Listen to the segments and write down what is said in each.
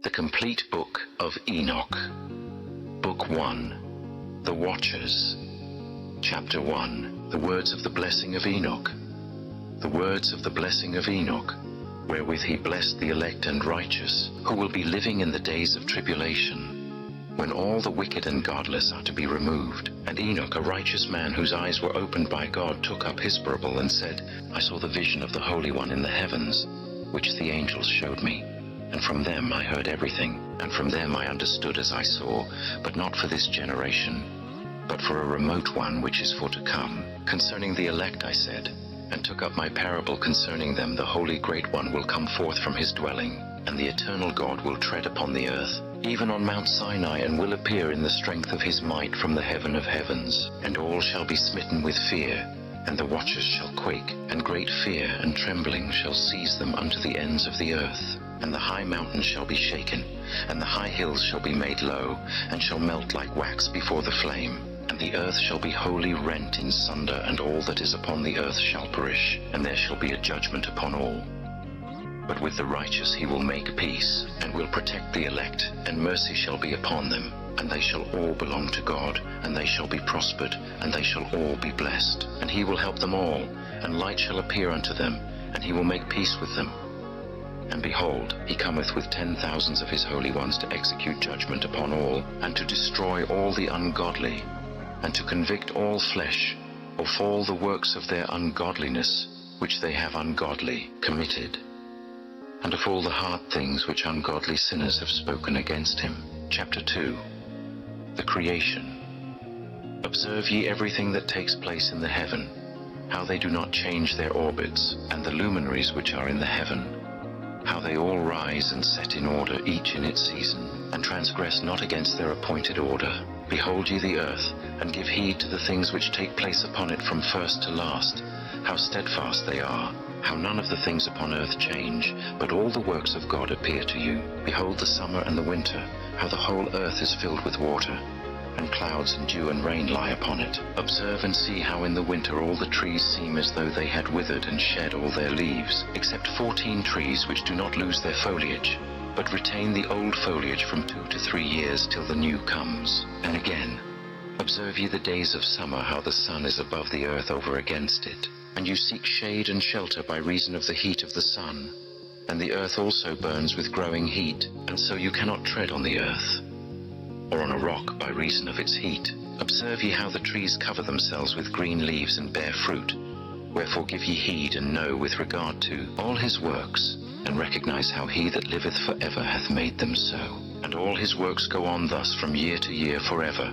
The Complete Book of Enoch. Book 1. The Watchers. Chapter 1. The Words of the Blessing of Enoch. The words of the blessing of Enoch, wherewith he blessed the elect and righteous, who will be living in the days of tribulation, when all the wicked and godless are to be removed. And Enoch, a righteous man whose eyes were opened by God, took up his parable and said, I saw the vision of the Holy One in the heavens, which the angels showed me. And from them I heard everything, and from them I understood as I saw, but not for this generation, but for a remote one which is for to come. Concerning the elect I said, and took up my parable concerning them, the Holy Great One will come forth from his dwelling, and the eternal God will tread upon the earth, even on Mount Sinai, and will appear in the strength of his might from the heaven of heavens. And all shall be smitten with fear, and the watchers shall quake, and great fear and trembling shall seize them unto the ends of the earth. And the high mountains shall be shaken, and the high hills shall be made low, and shall melt like wax before the flame. And the earth shall be wholly rent in sunder, and all that is upon the earth shall perish, and there shall be a judgment upon all. But with the righteous he will make peace, and will protect the elect, and mercy shall be upon them. And they shall all belong to God, and they shall be prospered, and they shall all be blessed. And he will help them all, and light shall appear unto them, and he will make peace with them. And behold, he cometh with 10,000s of his holy ones to execute judgment upon all, and to destroy all the ungodly, and to convict all flesh of all the works of their ungodliness, which they have ungodly committed, and of all the hard things which ungodly sinners have spoken against him. Chapter 2. The Creation. Observe ye everything that takes place in the heaven, how they do not change their orbits, and the luminaries which are in the heaven, how they all rise and set in order, each in its season, and transgress not against their appointed order. Behold ye the earth, and give heed to the things which take place upon it from first to last, how steadfast they are, how none of the things upon earth change, but all the works of God appear to you. Behold the summer and the winter, how the whole earth is filled with water, and clouds and dew and rain lie upon it. Observe and see how in the winter all the trees seem as though they had withered and shed all their leaves, except 14 trees which do not lose their foliage, but retain the old foliage from 2 to 3 years till the new comes. And again, observe ye the days of summer, how the sun is above the earth over against it, and you seek shade and shelter by reason of the heat of the sun. And the earth also burns with growing heat, and so you cannot tread on the earth, or on a rock by reason of its heat. Observe ye how the trees cover themselves with green leaves and bear fruit. Wherefore give ye heed, and know with regard to all his works, and recognize how he that liveth for ever hath made them so. And all his works go on thus from year to year forever,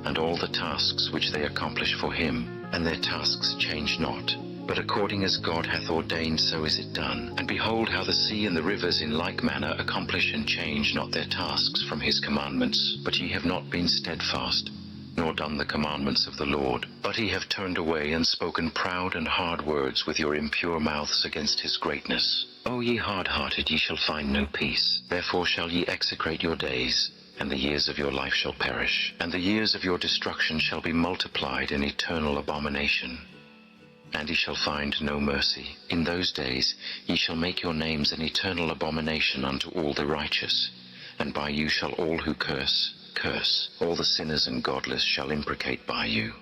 and all the tasks which they accomplish for him, and their tasks change not. But according as God hath ordained, so is it done. And behold how the sea and the rivers in like manner accomplish and change not their tasks from his commandments. But ye have not been steadfast, nor done the commandments of the Lord. But ye have turned away, and spoken proud and hard words with your impure mouths against his greatness. O ye hard-hearted, ye shall find no peace. Therefore shall ye execrate your days, and the years of your life shall perish. And the years of your destruction shall be multiplied in eternal abomination. And ye shall find no mercy. In those days ye shall make your names an eternal abomination unto all the righteous, and by you shall all who curse, curse. All the sinners and godless shall imprecate by you.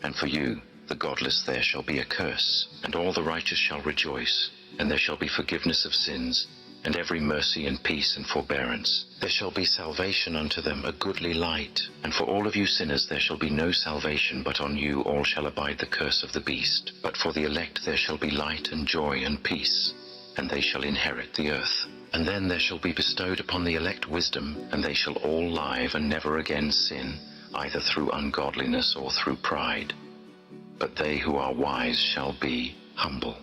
And for you, the godless, there shall be a curse, and all the righteous shall rejoice, and there shall be forgiveness of sins, and every mercy and peace and forbearance. There shall be salvation unto them, a goodly light. And for all of you sinners there shall be no salvation, but on you all shall abide the curse of the beast. But for the elect there shall be light and joy and peace, and they shall inherit the earth. And then there shall be bestowed upon the elect wisdom, and they shall all live and never again sin, either through ungodliness or through pride. But they who are wise shall be humble,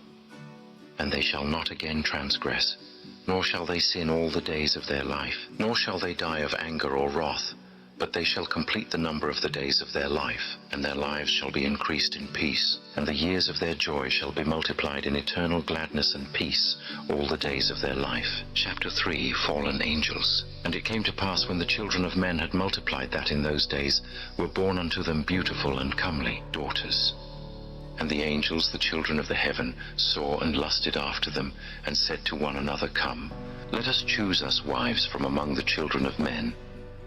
and they shall not again transgress, nor shall they sin all the days of their life, nor shall they die of anger or wrath, but they shall complete the number of the days of their life, and their lives shall be increased in peace, and the years of their joy shall be multiplied in eternal gladness and peace all the days of their life. Chapter 3. Fallen Angels. And it came to pass, when the children of men had multiplied, that in those days were born unto them beautiful and comely daughters. And the angels, the children of the heaven, saw and lusted after them, and said to one another, Come, let us choose us wives from among the children of men,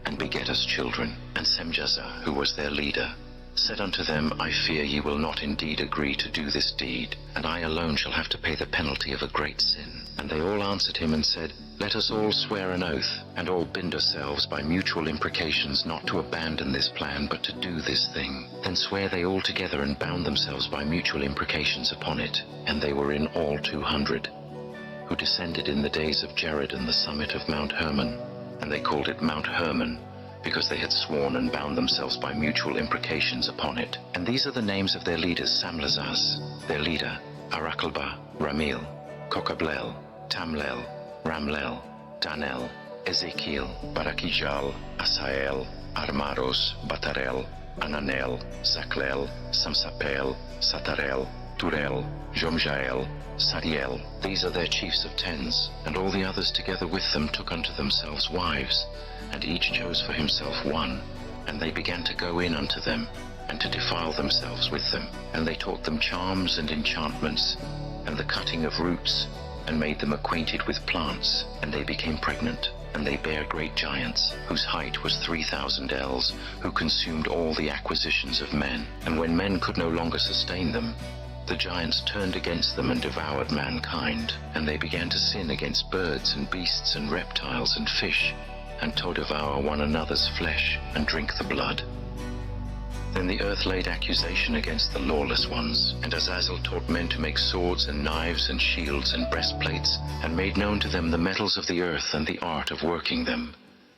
and beget us children. And Semjaza, who was their leader, said unto them, I fear ye will not indeed agree to do this deed, and I alone shall have to pay the penalty of a great sin. And they all answered him and said, Let us all swear an oath, and all bind ourselves by mutual imprecations not to abandon this plan, but to do this thing. Then sware they all together and bound themselves by mutual imprecations upon it. And they were in all 200, who descended in the days of Jared and the summit of Mount Hermon. And they called it Mount Hermon, because they had sworn and bound themselves by mutual imprecations upon it. And these are the names of their leaders: Samlazaz, their leader, Arakalba, Ramil, Kokablel, Tamlel, Ramlel, Danel, Ezekiel, Barakijal, Asael, Armaros, Batarel, Ananel, Zaklel, Samsapel, Satarel, Turel, Jomjael, Sadiel. These are their chiefs of tens, and all the others together with them took unto themselves wives, and each chose for himself one. And they began to go in unto them, and to defile themselves with them. And they taught them charms and enchantments, and the cutting of roots, and made them acquainted with plants. And they became pregnant, and they bare great giants, whose height was 3,000 ells, who consumed all the acquisitions of men. And when men could no longer sustain them, the giants turned against them and devoured mankind. And they began to sin against birds and beasts and reptiles and fish, and to devour one another's flesh and drink the blood. Then the earth laid accusation against the lawless ones, and Azazel taught men to make swords and knives and shields and breastplates, and made known to them the metals of the earth and the art of working them,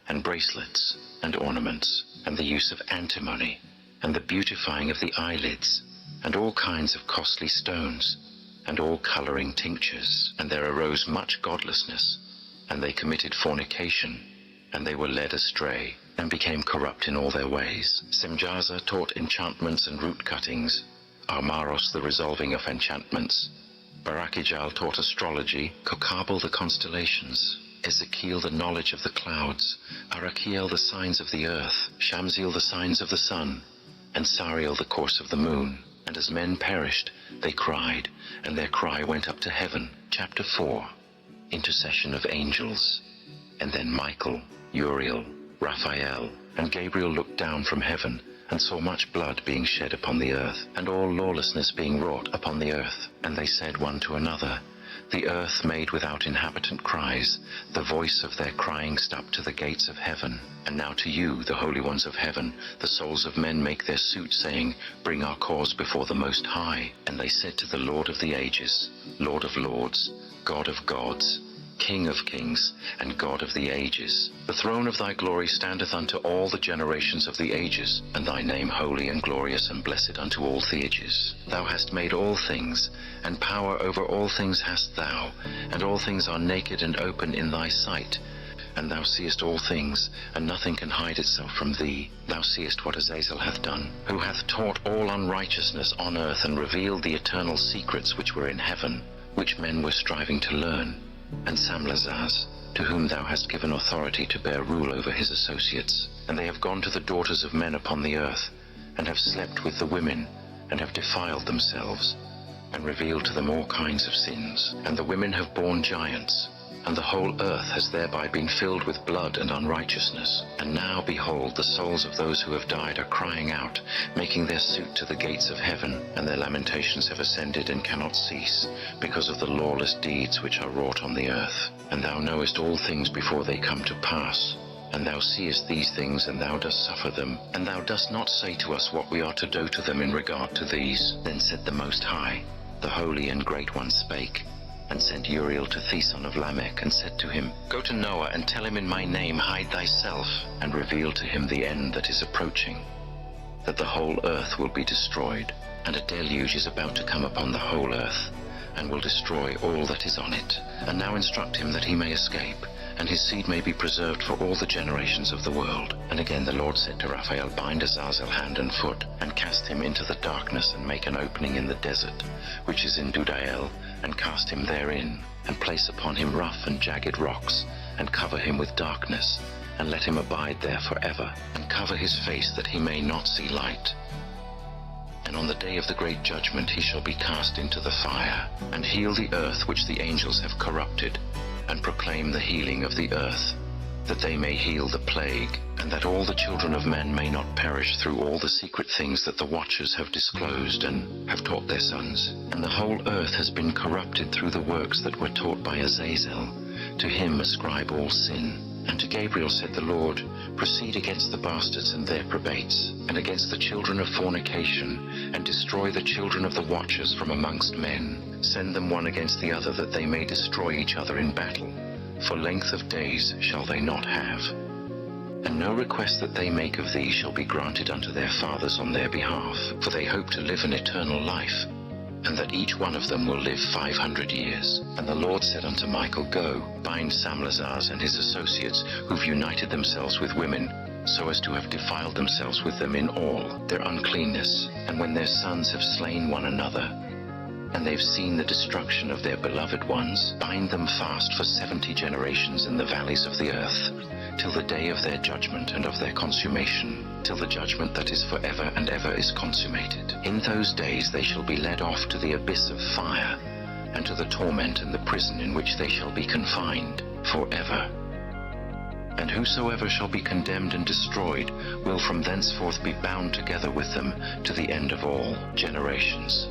and bracelets and ornaments, and the use of antimony, and the beautifying of the eyelids, and all kinds of costly stones, and all coloring tinctures. And there arose much godlessness, and they committed fornication, and they were led astray, and became corrupt in all their ways. Semjaza taught enchantments and root cuttings, Armaros the resolving of enchantments. Barakijal taught astrology, Kokabel the constellations, Ezekiel the knowledge of the clouds, Arakiel the signs of the earth, Shamziel the signs of the sun, and Sariel the course of the moon. And as men perished, they cried, and their cry went up to heaven. Chapter 4. Intercession of angels. And then Michael, Uriel, Raphael, and Gabriel looked down from heaven, and saw much blood being shed upon the earth, and all lawlessness being wrought upon the earth. And they said one to another, The earth made without inhabitant cries, the voice of their crying stopped to the gates of heaven. And now to you, the holy ones of heaven, the souls of men make their suit, saying, Bring our cause before the Most High. And they said to the Lord of the ages, Lord of lords, God of gods, King of kings, and God of the ages, the throne of thy glory standeth unto all the generations of the ages, and thy name holy and glorious and blessed unto all the ages. Thou hast made all things, and power over all things hast thou, and all things are naked and open in thy sight. And thou seest all things, and nothing can hide itself from thee. Thou seest what Azazel hath done, who hath taught all unrighteousness on earth, and revealed the eternal secrets which were in heaven, which men were striving to learn. And Samlazaz, to whom thou hast given authority to bear rule over his associates. And they have gone to the daughters of men upon the earth, and have slept with the women, and have defiled themselves, and revealed to them all kinds of sins. And the women have borne giants, and the whole earth has thereby been filled with blood and unrighteousness. And now, behold, the souls of those who have died are crying out, making their suit to the gates of heaven, and their lamentations have ascended and cannot cease, because of the lawless deeds which are wrought on the earth. And thou knowest all things before they come to pass. And thou seest these things, and thou dost suffer them. And thou dost not say to us what we are to do to them in regard to these. Then said the Most High, the Holy and Great One spake, and sent Uriel to Theson of Lamech, and said to him, Go to Noah, and tell him in my name, Hide thyself, and reveal to him the end that is approaching, that the whole earth will be destroyed, and a deluge is about to come upon the whole earth, and will destroy all that is on it. And now instruct him that he may escape, and his seed may be preserved for all the generations of the world. And again the Lord said to Raphael, Bind Azazel hand and foot, and cast him into the darkness, and make an opening in the desert, which is in Dudael, and cast him therein, and place upon him rough and jagged rocks, and cover him with darkness, and let him abide there forever, and cover his face that he may not see light. And on the day of the great judgment he shall be cast into the fire, and heal the earth which the angels have corrupted, and proclaim the healing of the earth, that they may heal the plague, and that all the children of men may not perish through all the secret things that the watchers have disclosed and have taught their sons. And the whole earth has been corrupted through the works that were taught by Azazel. To him ascribe all sin. And to Gabriel said the Lord, proceed against the bastards and their probates, and against the children of fornication, and destroy the children of the watchers from amongst men. Send them one against the other, that they may destroy each other in battle. For length of days shall they not have. And no request that they make of thee shall be granted unto their fathers on their behalf, for they hope to live an eternal life, and that each one of them will live 500 years. And the Lord said unto Michael, Go, bind Samlazars and his associates, who've united themselves with women, so as to have defiled themselves with them in all their uncleanness. And when their sons have slain one another, and they've seen the destruction of their beloved ones, bind them fast for 70 generations in the valleys of the earth, till the day of their judgment and of their consummation, till the judgment that is forever and ever is consummated. In those days they shall be led off to the abyss of fire, and to the torment and the prison in which they shall be confined forever. And whosoever shall be condemned and destroyed will from thenceforth be bound together with them to the end of all generations.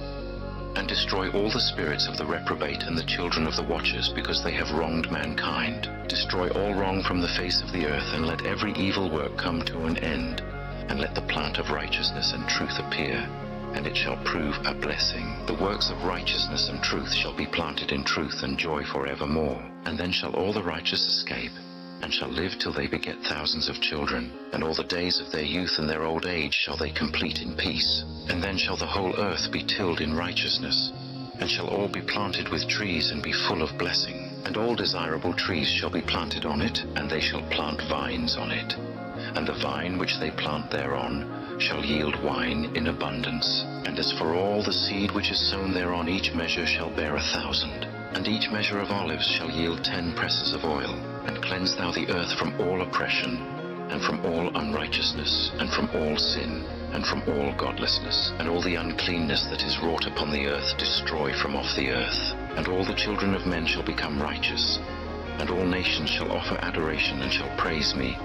And destroy all the spirits of the reprobate and the children of the watchers, because they have wronged mankind. Destroy all wrong from the face of the earth, and let every evil work come to an end. And let the plant of righteousness and truth appear, and it shall prove a blessing. The works of righteousness and truth shall be planted in truth and joy forevermore. And then shall all the righteous escape, and shall live till they beget thousands of children. And all the days of their youth and their old age shall they complete in peace. And then shall the whole earth be tilled in righteousness, and shall all be planted with trees and be full of blessing. And all desirable trees shall be planted on it, and they shall plant vines on it. And the vine which they plant thereon shall yield wine in abundance. And as for all the seed which is sown thereon, each measure shall bear 1,000. And each measure of olives shall yield 10 presses of oil. And cleanse thou the earth from all oppression, and from all unrighteousness, and from all sin, and from all godlessness. And all the uncleanness that is wrought upon the earth destroy from off the earth. And all the children of men shall become righteous. And all nations shall offer adoration, and shall praise me,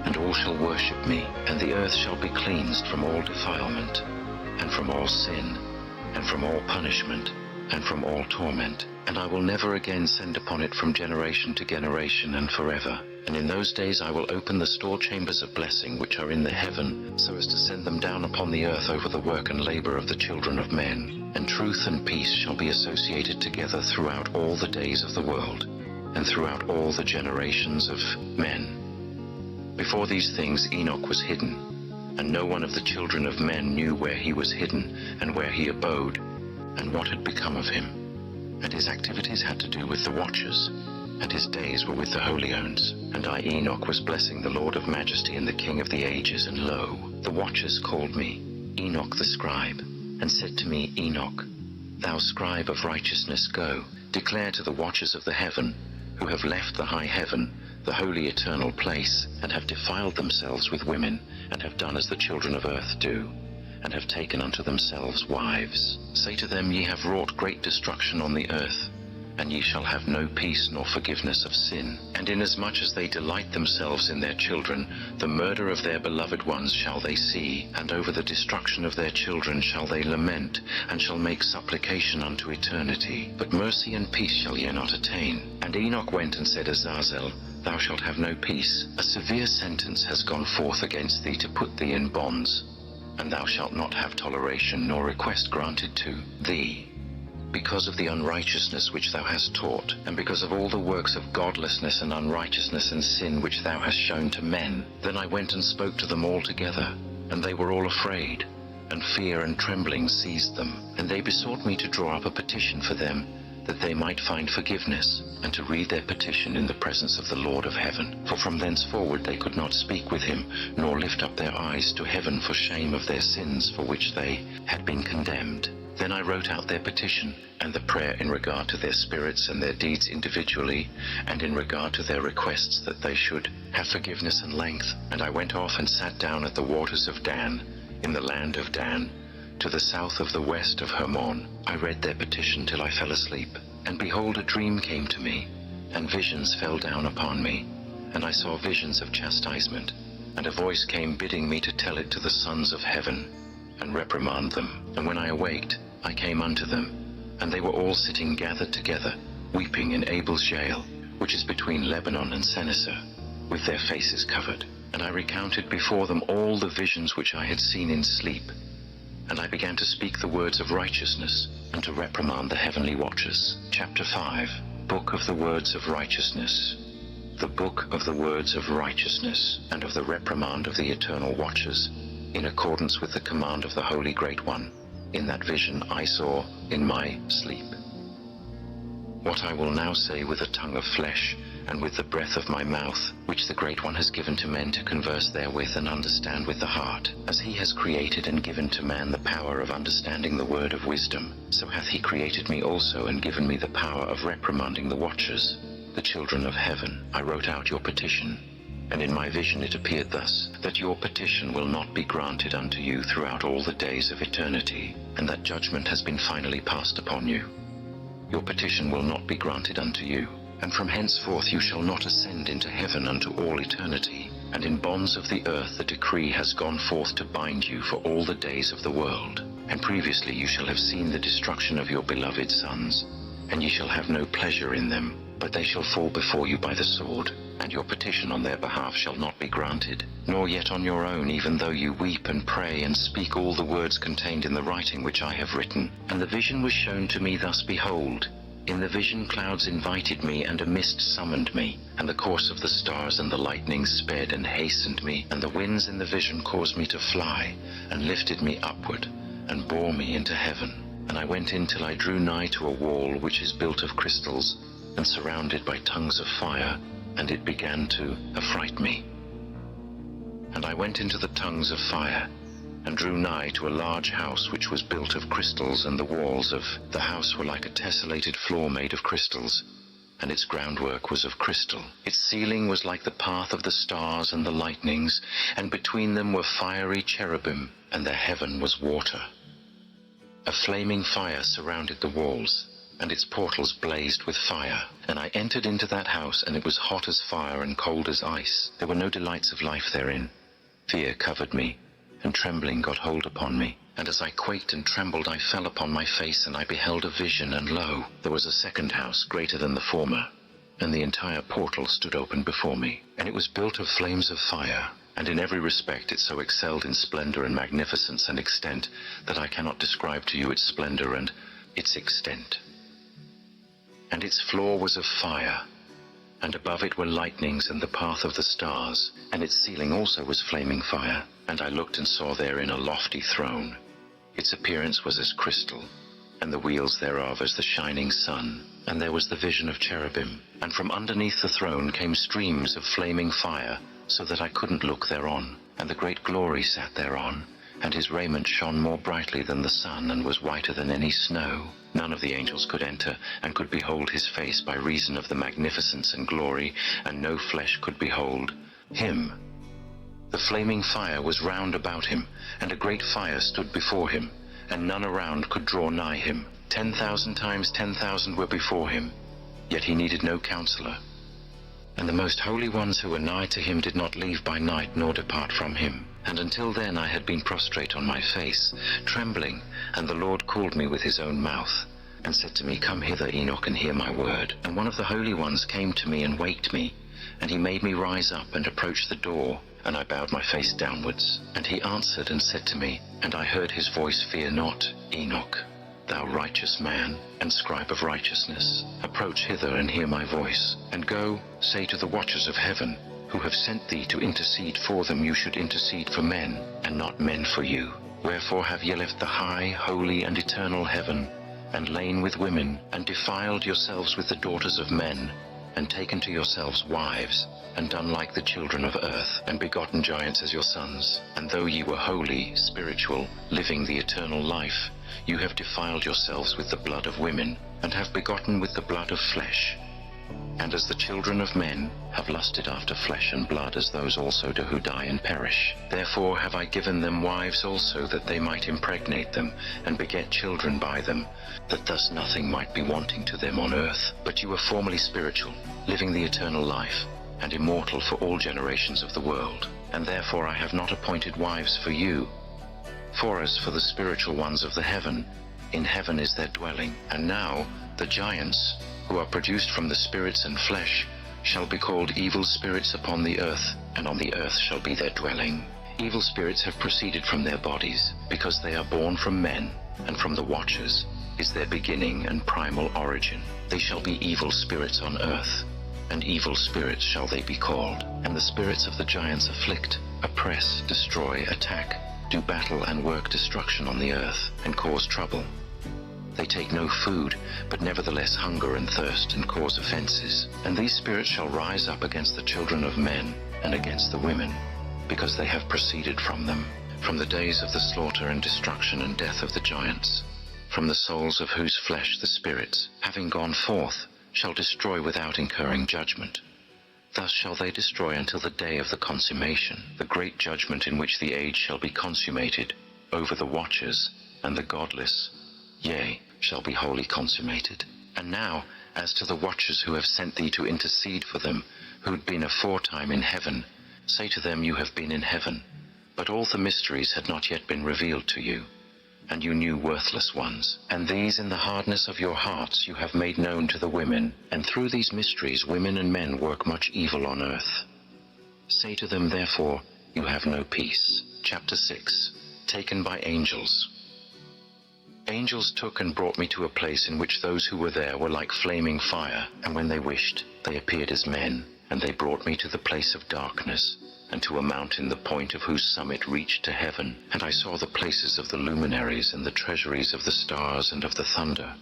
and all shall worship me. And the earth shall be cleansed from all defilement, and from all sin, and from all punishment, and from all torment. And I will never again send upon it from generation to generation and forever. And in those days I will open the store chambers of blessing which are in the heaven, so as to send them down upon the earth over the work and labor of the children of men. And truth and peace shall be associated together throughout all the days of the world, and throughout all the generations of men. Before these things Enoch was hidden, and no one of the children of men knew where he was hidden, and where he abode, and what had become of him. And his activities had to do with the watchers, and his days were with the holy ones. And I, Enoch, was blessing the Lord of majesty and the King of the ages, and lo, the watchers called me, Enoch the scribe, and said to me, Enoch, thou scribe of righteousness, go, declare to the watchers of the heaven, who have left the high heaven, the holy eternal place, and have defiled themselves with women, and have done as the children of earth do, and have taken unto themselves wives. Say to them, ye have wrought great destruction on the earth, and ye shall have no peace nor forgiveness of sin. And inasmuch as they delight themselves in their children, the murder of their beloved ones shall they see, and over the destruction of their children shall they lament, and shall make supplication unto eternity. But mercy and peace shall ye not attain. And Enoch went and said, Azazel, thou shalt have no peace. A severe sentence has gone forth against thee to put thee in bonds, and thou shalt not have toleration nor request granted to thee, because of the unrighteousness which thou hast taught, and because of all the works of godlessness and unrighteousness and sin which thou hast shown to men. Then I went and spoke to them all together, and they were all afraid, and fear and trembling seized them. And they besought me to draw up a petition for them, that they might find forgiveness, and to read their petition in the presence of the Lord of heaven. For from thenceforward they could not speak with him, nor lift up their eyes to heaven for shame of their sins for which they had been condemned. Then I wrote out their petition, and the prayer in regard to their spirits and their deeds individually, and in regard to their requests that they should have forgiveness and length. And I went off and sat down at the waters of Dan, in the land of Dan, to the south of the west of Hermon. I read their petition till I fell asleep. And behold, a dream came to me, and visions fell down upon me. And I saw visions of chastisement, and a voice came bidding me to tell it to the sons of heaven, and reprimand them. And when I awaked, I came unto them, and they were all sitting gathered together, weeping in Abel's jail, which is between Lebanon and Seneser, with their faces covered. And I recounted before them all the visions which I had seen in sleep. And I began to speak the words of righteousness, and to reprimand the heavenly watchers. Chapter 5. Book of the Words of Righteousness. The book of the words of righteousness, and of the reprimand of the eternal watchers, in accordance with the command of the Holy Great One, in that vision I saw in my sleep. What I will now say with a tongue of flesh, and with the breath of my mouth, which the Great One has given to men to converse therewith and understand with the heart. As he has created and given to man the power of understanding the word of wisdom, so hath he created me also and given me the power of reprimanding the watchers, the children of heaven. I wrote out your petition, and in my vision it appeared thus, that your petition will not be granted unto you throughout all the days of eternity, and that judgment has been finally passed upon you. Your petition will not be granted unto you, and from henceforth you shall not ascend into heaven unto all eternity, and in bonds of the earth the decree has gone forth to bind you for all the days of the world. And previously you shall have seen the destruction of your beloved sons, and ye shall have no pleasure in them, but they shall fall before you by the sword, and your petition on their behalf shall not be granted, nor yet on your own, even though you weep and pray and speak all the words contained in the writing which I have written. And the vision was shown to me thus, behold, in the vision clouds invited me, and a mist summoned me, and the course of the stars and the lightnings sped and hastened me, and the winds in the vision caused me to fly, and lifted me upward, and bore me into heaven. And I went in till I drew nigh to a wall which is built of crystals, and surrounded by tongues of fire, and it began to affright me. And I went into the tongues of fire, and drew nigh to a large house which was built of crystals, and the walls of the house were like a tessellated floor made of crystals, and its groundwork was of crystal. Its ceiling was like the path of the stars and the lightnings, and between them were fiery cherubim, and their heaven was water. A flaming fire surrounded the walls, and its portals blazed with fire. And I entered into that house, and it was hot as fire and cold as ice. There were no delights of life therein. Fear covered me, and trembling got hold upon me. And as I quaked and trembled, I fell upon my face, and I beheld a vision, and lo, there was a second house greater than the former, and the entire portal stood open before me. And it was built of flames of fire, and in every respect it so excelled in splendor and magnificence and extent, that I cannot describe to you its splendor and its extent. And its floor was of fire, and above it were lightnings and the path of the stars, and its ceiling also was flaming fire. And I looked and saw therein a lofty throne. Its appearance was as crystal, and the wheels thereof as the shining sun. And there was the vision of cherubim, and from underneath the throne came streams of flaming fire, so that I couldn't look thereon. And the great glory sat thereon, and his raiment shone more brightly than the sun, and was whiter than any snow. None of the angels could enter, and could behold his face by reason of the magnificence and glory, and no flesh could behold him. The flaming fire was round about him, and a great fire stood before him, and none around could draw nigh him. 10,000 times 10,000 were before him, yet he needed no counselor. And the most holy ones who were nigh to him did not leave by night, nor depart from him. And until then I had been prostrate on my face, trembling, and the Lord called me with his own mouth, and said to me, Come hither, Enoch, and hear my word. And one of the holy ones came to me and waked me, and he made me rise up and approach the door, and I bowed my face downwards. And he answered and said to me, and I heard his voice, Fear not, Enoch, thou righteous man, and scribe of righteousness. Approach hither and hear my voice, and go, say to the watchers of heaven, who have sent thee to intercede for them, you should intercede for men, and not men for you. Wherefore have ye left the high, holy, and eternal heaven, and lain with women, and defiled yourselves with the daughters of men, and taken to yourselves wives, and done like the children of earth, and begotten giants as your sons. And though ye were holy, spiritual, living the eternal life, you have defiled yourselves with the blood of women, and have begotten with the blood of flesh. And as the children of men have lusted after flesh and blood, as those also do who die and perish, therefore have I given them wives also, that they might impregnate them, and beget children by them, that thus nothing might be wanting to them on earth. But you were formerly spiritual, living the eternal life, and immortal for all generations of the world. And therefore I have not appointed wives for you. For as for the spiritual ones of the heaven, in heaven is their dwelling. And now the giants, who are produced from the spirits and flesh, shall be called evil spirits upon the earth, and on the earth shall be their dwelling. Evil spirits have proceeded from their bodies, because they are born from men, and from the watchers is their beginning and primal origin. They shall be evil spirits on earth, and evil spirits shall they be called. And the spirits of the giants afflict, oppress, destroy, attack, do battle and work destruction on the earth, and cause trouble. They take no food, but nevertheless hunger and thirst, and cause offenses. And these spirits shall rise up against the children of men, and against the women, because they have proceeded from them, from the days of the slaughter and destruction and death of the giants, from the souls of whose flesh the spirits, having gone forth, shall destroy without incurring judgment. Thus shall they destroy until the day of the consummation, the great judgment in which the age shall be consummated, over the watchers and the godless, yea, shall be wholly consummated. And now, as to the watchers who have sent thee to intercede for them, who had been aforetime in heaven, say to them, you have been in heaven, but all the mysteries had not yet been revealed to you, and you knew worthless ones. And these in the hardness of your hearts you have made known to the women, and through these mysteries women and men work much evil on earth. Say to them, therefore, you have no peace. Chapter 6. Taken by angels. Angels took and brought me to a place in which those who were there were like flaming fire, and when they wished, they appeared as men. And they brought me to the place of darkness, and to a mountain the point of whose summit reached to heaven. And I saw the places of the luminaries, and the treasuries of the stars and of the thunder.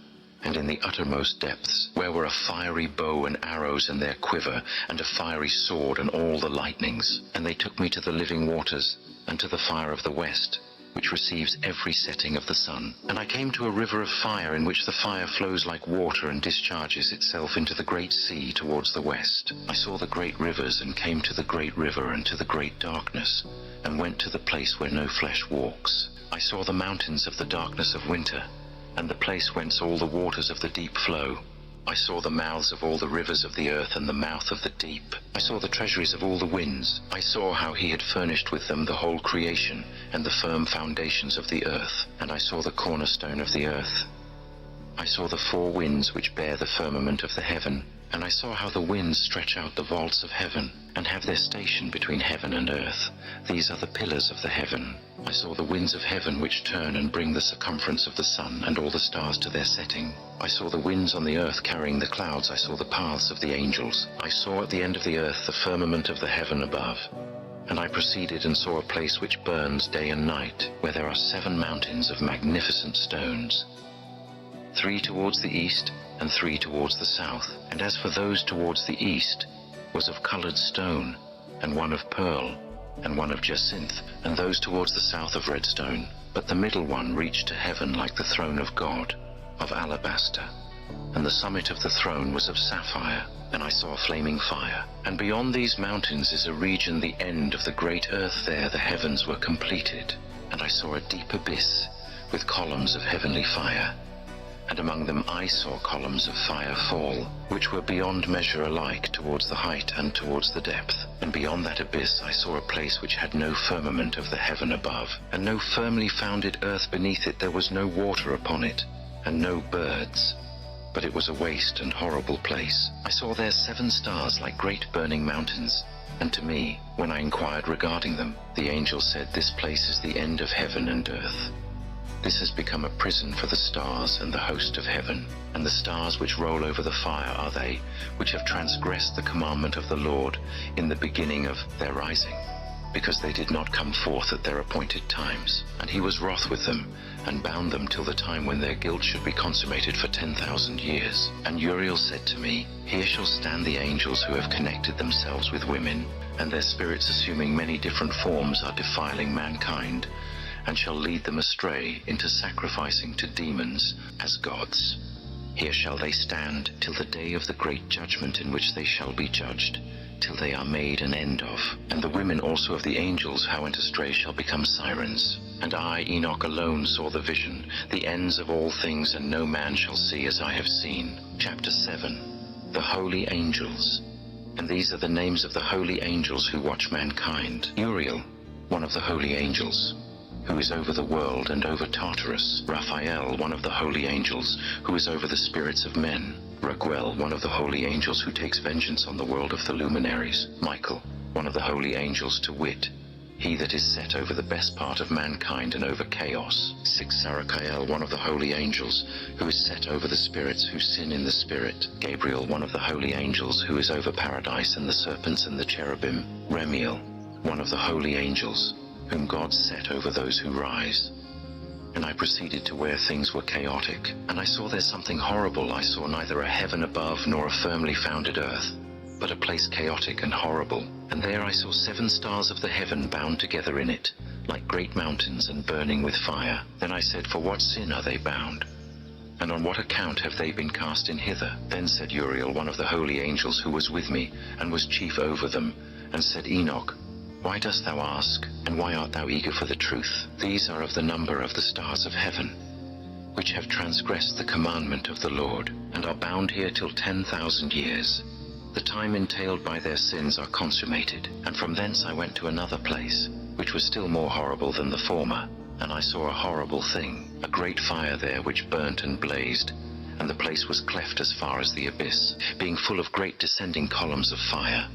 And in the uttermost depths, where were a fiery bow and arrows in their quiver, and a fiery sword and all the lightnings. And they took me to the living waters, and to the fire of the west, which receives every setting of the sun. And I came to a river of fire, in which the fire flows like water and discharges itself into the great sea towards the west. I saw the great rivers, and came to the great river and to the great darkness, and went to the place where no flesh walks. I saw the mountains of the darkness of winter, and the place whence all the waters of the deep flow. I saw the mouths of all the rivers of the earth, and the mouth of the deep. I saw the treasuries of all the winds. I saw how he had furnished with them the whole creation, and the firm foundations of the earth. And I saw the cornerstone of the earth. I saw the four winds which bear the firmament of the heaven. And I saw how the winds stretch out the vaults of heaven, and have their station between heaven and earth. These are the pillars of the heaven. I saw the winds of heaven which turn and bring the circumference of the sun, and all the stars to their setting. I saw the winds on the earth carrying the clouds. I saw the paths of the angels. I saw at the end of the earth the firmament of the heaven above. And I proceeded and saw a place which burns day and night, where there are 7 mountains of magnificent stones, 3 towards the east, and 3 towards the south. And as for those towards the east, was of colored stone, and one of pearl, and one of jacinth, and those towards the south of red stone. But the middle one reached to heaven like the throne of God, of alabaster. And the summit of the throne was of sapphire. And I saw flaming fire. And beyond these mountains is a region, the end of the great earth. There the heavens were completed. And I saw a deep abyss, with columns of heavenly fire. And among them I saw columns of fire fall, which were beyond measure alike towards the height and towards the depth. And beyond that abyss I saw a place which had no firmament of the heaven above, and no firmly founded earth beneath it. There was no water upon it, and no birds, but it was a waste and horrible place. I saw there 7 stars like great burning mountains, and to me, when I inquired regarding them, the angel said, this place is the end of heaven and earth. This has become a prison for the stars and the host of heaven. And the stars which roll over the fire are they, which have transgressed the commandment of the Lord in the beginning of their rising, because they did not come forth at their appointed times. And he was wroth with them, and bound them till the time when their guilt should be consummated for 10,000 years. And Uriel said to me, here shall stand the angels who have connected themselves with women, and their spirits assuming many different forms are defiling mankind, and shall lead them astray into sacrificing to demons as gods. Here shall they stand till the day of the great judgment in which they shall be judged, till they are made an end of. And the women also of the angels how went astray shall become sirens. And I, Enoch, alone saw the vision, the ends of all things, and no man shall see as I have seen. Chapter 7. The Holy Angels. And these are the names of the holy angels who watch mankind. Uriel, one of the holy angels, who is over the world and over Tartarus. Raphael, one of the holy angels, who is over the spirits of men. Raguel, one of the holy angels who takes vengeance on the world of the luminaries. Michael, one of the holy angels, to wit, he that is set over the best part of mankind and over chaos. 6. Sarachiel, one of the holy angels, who is set over the spirits who sin in the spirit. Gabriel, one of the holy angels, who is over paradise and the serpents and the cherubim. Remiel, one of the holy angels, whom God set over those who rise. And I proceeded to where things were chaotic, and I saw there something horrible. I saw neither a heaven above nor a firmly founded earth, but a place chaotic and horrible. And there I saw 7 stars of the heaven bound together in it, like great mountains and burning with fire. Then I said, for what sin are they bound? And on what account have they been cast in hither? Then said Uriel, one of the holy angels who was with me, and was chief over them, and said, Enoch, why dost thou ask, and why art thou eager for the truth? These are of the number of the stars of heaven, which have transgressed the commandment of the Lord, and are bound here till 10,000 years. The time entailed by their sins are consummated. And from thence I went to another place, which was still more horrible than the former. And I saw a horrible thing, a great fire there which burnt and blazed, and the place was cleft as far as the abyss, being full of great descending columns of fire.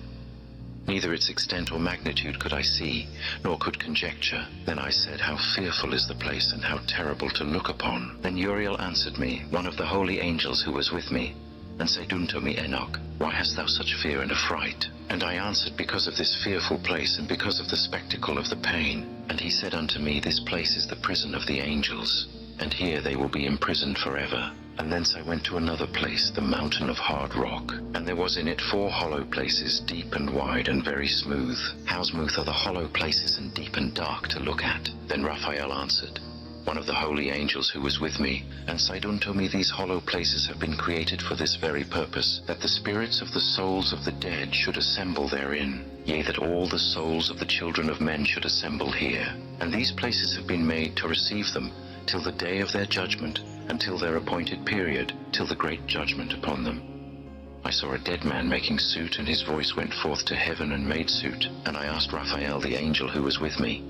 Neither its extent or magnitude could I see, nor could conjecture. Then I said, how fearful is the place, and how terrible to look upon. Then Uriel answered me, one of the holy angels who was with me, and said unto me, Enoch, why hast thou such fear and affright? And I answered, because of this fearful place, and because of the spectacle of the pain. And he said unto me, this place is the prison of the angels, and here they will be imprisoned forever. And thence I went to another place, the mountain of hard rock, and there was in it 4 hollow places, deep and wide and very smooth. How smooth are the hollow places, and deep and dark to look at? Then Raphael answered, one of the holy angels who was with me, and said unto me, these hollow places have been created for this very purpose, that the spirits of the souls of the dead should assemble therein, yea, that all the souls of the children of men should assemble here. And these places have been made to receive them till the day of their judgment, until their appointed period, till the great judgment upon them. I saw a dead man making suit, and his voice went forth to heaven and made suit. And I asked Raphael the angel who was with me,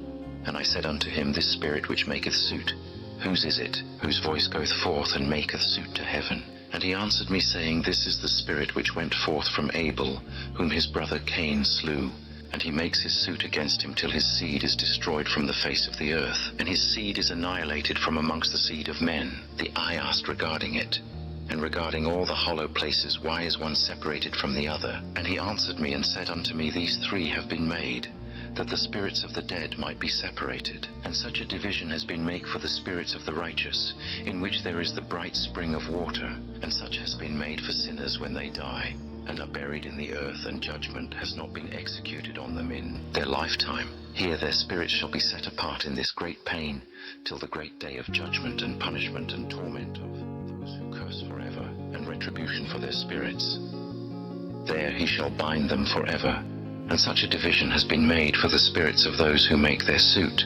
and I said unto him, this spirit which maketh suit, whose is it, whose voice goeth forth and maketh suit to heaven? And he answered me, saying, this is the spirit which went forth from Abel, whom his brother Cain slew. And he makes his suit against him till his seed is destroyed from the face of the earth, and his seed is annihilated from amongst the seed of men. I asked regarding it, and regarding all the hollow places, why is one separated from the other? And he answered me and said unto me, these 3 have been made, that the spirits of the dead might be separated. And such a division has been made for the spirits of the righteous, in which there is the bright spring of water, and such has been made for sinners when they die, and are buried in the earth, and judgment has not been executed on them in their lifetime. Here their spirits shall be set apart in this great pain, till the great day of judgment and punishment and torment of those who curse forever, and retribution for their spirits. There he shall bind them forever. And such a division has been made for the spirits of those who make their suit,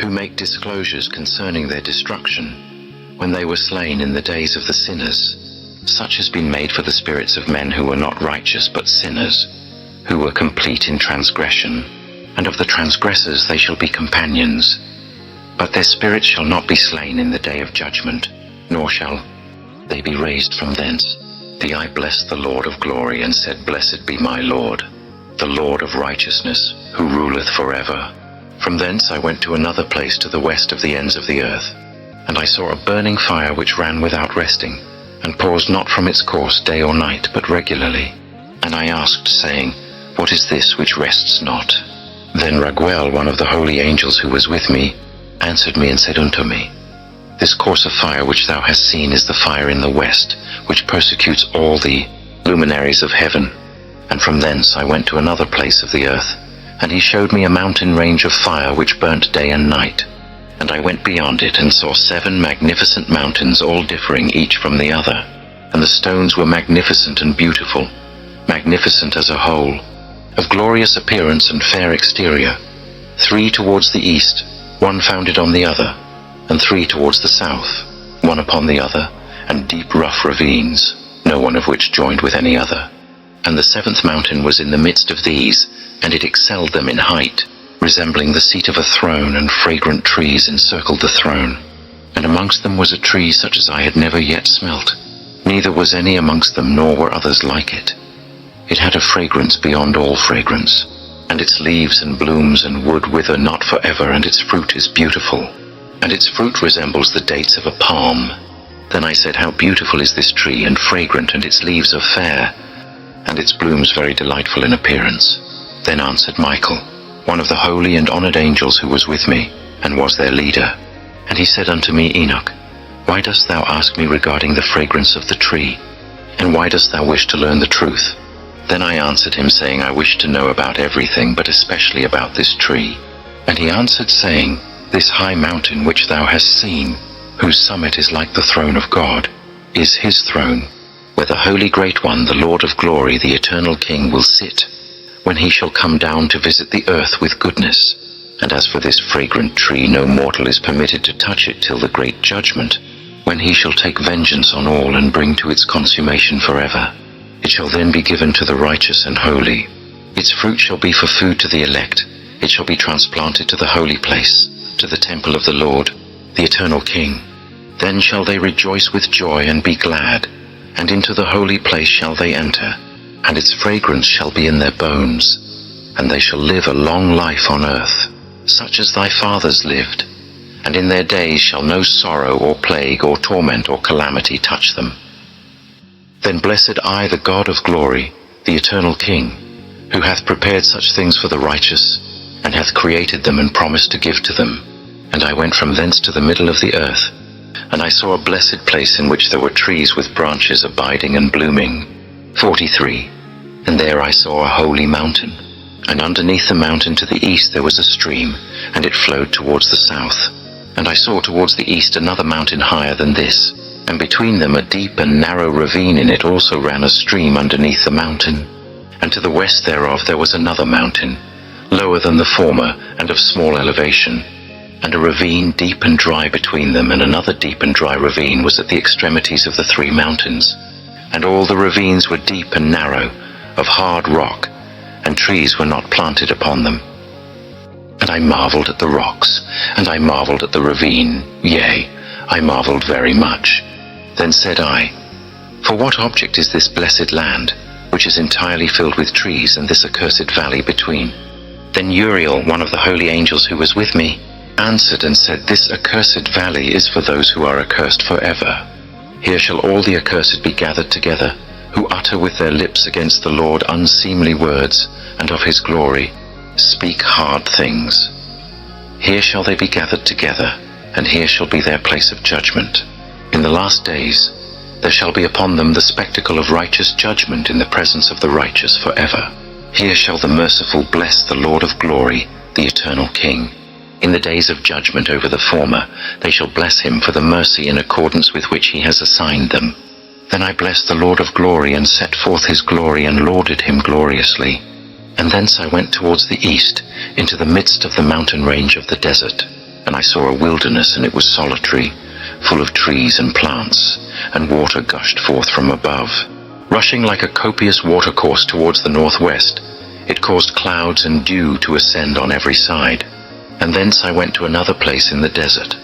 who make disclosures concerning their destruction, when they were slain in the days of the sinners. Such has been made for the spirits of men who were not righteous but sinners, who were complete in transgression. And of the transgressors they shall be companions. But their spirits shall not be slain in the day of judgment, nor shall they be raised from thence. I blessed the Lord of glory, and said, blessed be my Lord, the Lord of righteousness, who ruleth forever. From thence I went to another place to the west of the ends of the earth, and I saw a burning fire which ran without resting, and paused not from its course day or night, but regularly. And I asked, saying, what is this which rests not? Then Raguel, one of the holy angels who was with me, answered me and said unto me, this course of fire which thou hast seen is the fire in the west, which persecutes all the luminaries of heaven. And from thence I went to another place of the earth, and he showed me a mountain range of fire which burnt day and night. And I went beyond it, and saw 7 magnificent mountains, all differing each from the other. and the stones were magnificent and beautiful, magnificent as a whole, of glorious appearance and fair exterior, 3 towards the east, one founded on the other, and 3 towards the south, one upon the other, and deep rough ravines, no one of which joined with any other. And the 7th mountain was in the midst of these, and it excelled them in height, resembling the seat of a throne, and fragrant trees encircled the throne. And amongst them was a tree such as I had never yet smelt, neither was any amongst them, nor were others like it. It had a fragrance beyond all fragrance, and its leaves and blooms and wood wither not forever, and its fruit is beautiful, and its fruit resembles the dates of a palm. Then I said, How beautiful is this tree, and fragrant, and its leaves are fair, and its blooms very delightful in appearance. Then answered Michael, one of the holy and honored angels who was with me, and was their leader. And he said unto me, Enoch, why dost thou ask me regarding the fragrance of the tree? And why dost thou wish to learn the truth? Then I answered him, saying, I wish to know about everything, but especially about this tree. And he answered, saying, This high mountain which thou hast seen, whose summit is like the throne of God, is his throne, where the Holy Great One, the Lord of glory, the eternal King, will sit, when he shall come down to visit the earth with goodness. And as for this fragrant tree, no mortal is permitted to touch it till the great judgment, when he shall take vengeance on all, and bring to its consummation forever. It shall then be given to the righteous and holy. Its fruit shall be for food to the elect. It shall be transplanted to the holy place, to the temple of the Lord, the eternal King. Then shall they rejoice with joy and be glad, and into the holy place shall they enter, and its fragrance shall be in their bones, and they shall live a long life on earth, such as thy fathers lived, and in their days shall no sorrow or plague or torment or calamity touch them. Then blessed I the God of glory, the eternal King, who hath prepared such things for the righteous, and hath created them and promised to give to them. And I went from thence to the middle of the earth, and I saw a blessed place in which there were trees with branches abiding and blooming. 43. And there I saw a holy mountain, and underneath the mountain to the east there was a stream, and it flowed towards the south. And I saw towards the east another mountain higher than this, and between them a deep and narrow ravine, in it also ran a stream underneath the mountain. And to the west thereof there was another mountain, lower than the former, and of small elevation, and a ravine deep and dry between them, and another deep and dry ravine was at the extremities of the 3 mountains. And all the ravines were deep and narrow, of hard rock, and trees were not planted upon them. And I marveled at the rocks, and I marveled at the ravine, yea, I marveled very much. Then said I, For what object is this blessed land, which is entirely filled with trees, and this accursed valley between? Then Uriel, one of the holy angels who was with me, answered and said, This accursed valley is for those who are accursed forever. Here shall all the accursed be gathered together, who utter with their lips against the Lord unseemly words, and of his glory speak hard things. Here shall they be gathered together, and here shall be their place of judgment. In the last days there shall be upon them the spectacle of righteous judgment in the presence of the righteous forever. Here shall the merciful bless the Lord of glory, the eternal King. In the days of judgment over the former, they shall bless him for the mercy in accordance with which he has assigned them. Then I blessed the Lord of glory, and set forth his glory, and lauded him gloriously. And thence I went towards the east, into the midst of the mountain range of the desert. And I saw a wilderness, and it was solitary, full of trees and plants, and water gushed forth from above. Rushing like a copious watercourse towards the northwest, it caused clouds and dew to ascend on every side. And thence I went to another place in the desert,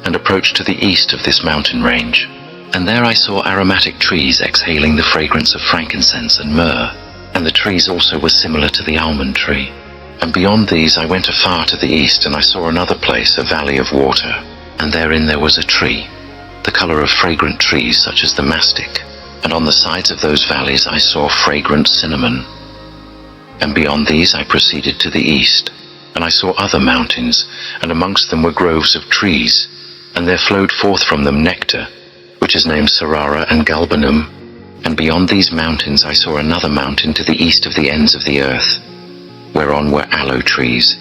and approached to the east of this mountain range. And there I saw aromatic trees exhaling the fragrance of frankincense and myrrh, and the trees also were similar to the almond tree. And beyond these I went afar to the east, and I saw another place, a valley of water, and therein there was a tree, the color of fragrant trees such as the mastic. And on the sides of those valleys I saw fragrant cinnamon. And beyond these I proceeded to the east, and I saw other mountains, and amongst them were groves of trees, and there flowed forth from them nectar, which is named Sarara and Galbanum. And beyond these mountains I saw another mountain to the east of the ends of the earth, whereon were aloe trees,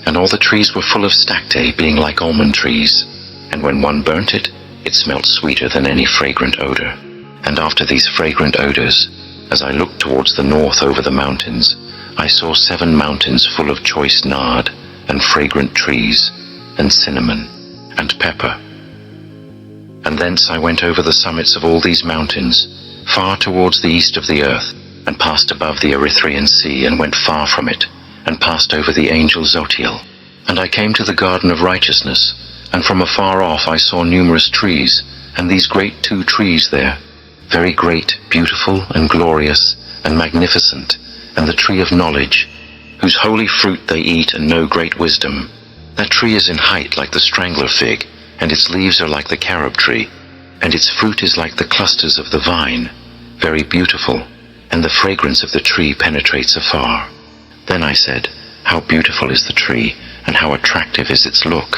and all the trees were full of stacte, being like almond trees, and when one burnt it, it smelt sweeter than any fragrant odor. And after these fragrant odors, as I looked towards the north over the mountains, I saw 7 mountains full of choice nard, and fragrant trees, and cinnamon, and pepper. And thence I went over the summits of all these mountains, far towards the east of the earth, and passed above the Erythraean Sea, and went far from it, and passed over the angel Zotiel. And I came to the garden of righteousness, and from afar off I saw numerous trees, and these great 2 trees there, very great, beautiful, and glorious, and magnificent, and the tree of knowledge, whose holy fruit they eat and know great wisdom. That tree is in height like the strangler fig, and its leaves are like the carob tree, and its fruit is like the clusters of the vine, very beautiful, and the fragrance of the tree penetrates afar. Then I said, how beautiful is the tree, and how attractive is its look.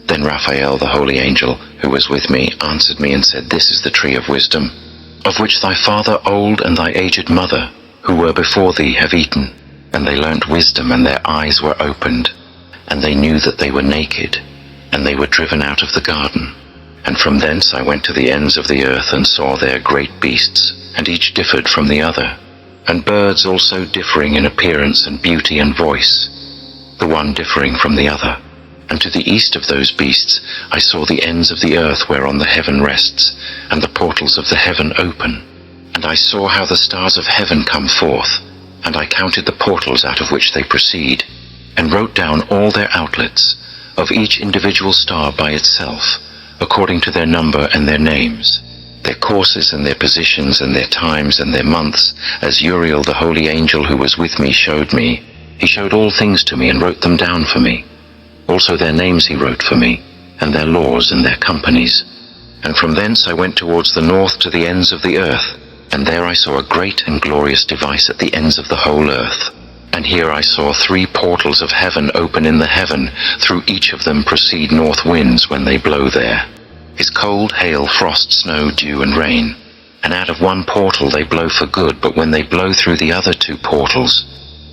Then Raphael, the holy angel, who was with me, answered me and said, this is the tree of wisdom, of which thy father old and thy aged mother, who were before thee, have eaten. And they learnt wisdom, and their eyes were opened, and they knew that they were naked, and they were driven out of the garden. And from thence I went to the ends of the earth, and saw there great beasts, and each differed from the other, and birds also differing in appearance and beauty and voice, the one differing from the other. And to the east of those beasts I saw the ends of the earth whereon the heaven rests, and the portals of the heaven open. And I saw how the stars of heaven come forth, and I counted the portals out of which they proceed, and wrote down all their outlets, of each individual star by itself, according to their number and their names, their courses and their positions and their times and their months, as Uriel the holy angel who was with me showed me. He showed all things to me and wrote them down for me. Also their names he wrote for me, and their laws and their companies. And from thence I went towards the north to the ends of the earth, and there I saw a great and glorious device at the ends of the whole earth. And here I saw 3 portals of heaven open in the heaven, through each of them proceed north winds when they blow there. Is cold, hail, frost, snow, dew, and rain. And out of one portal they blow for good, but when they blow through the other 2 portals,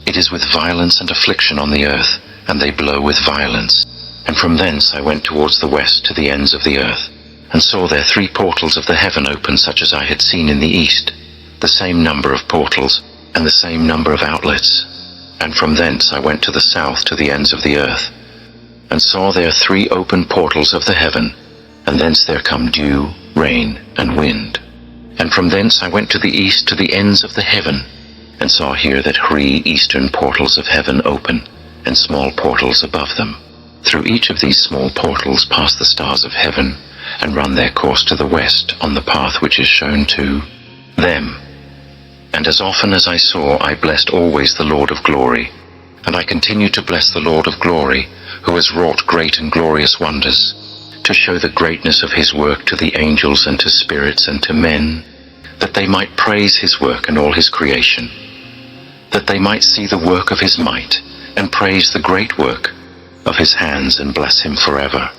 it is with violence and affliction on the earth, and they blow with violence. And from thence I went towards the west to the ends of the earth, and saw there 3 portals of the heaven open, such as I had seen in the east, the same number of portals, and the same number of outlets. And from thence I went to the south to the ends of the earth, and saw there 3 open portals of the heaven, and thence there come dew, rain, and wind. And from thence I went to the east to the ends of the heaven, and saw here that 3 eastern portals of heaven open, and small portals above them. Through each of these small portals pass the stars of heaven, and run their course to the west on the path which is shown to them. And as often as I saw, I blessed always the Lord of glory. And I continue to bless the Lord of glory, who has wrought great and glorious wonders, to show the greatness of his work to the angels and to spirits and to men, that they might praise his work and all his creation, that they might see the work of his might, and praise the great work of his hands, and bless him forever.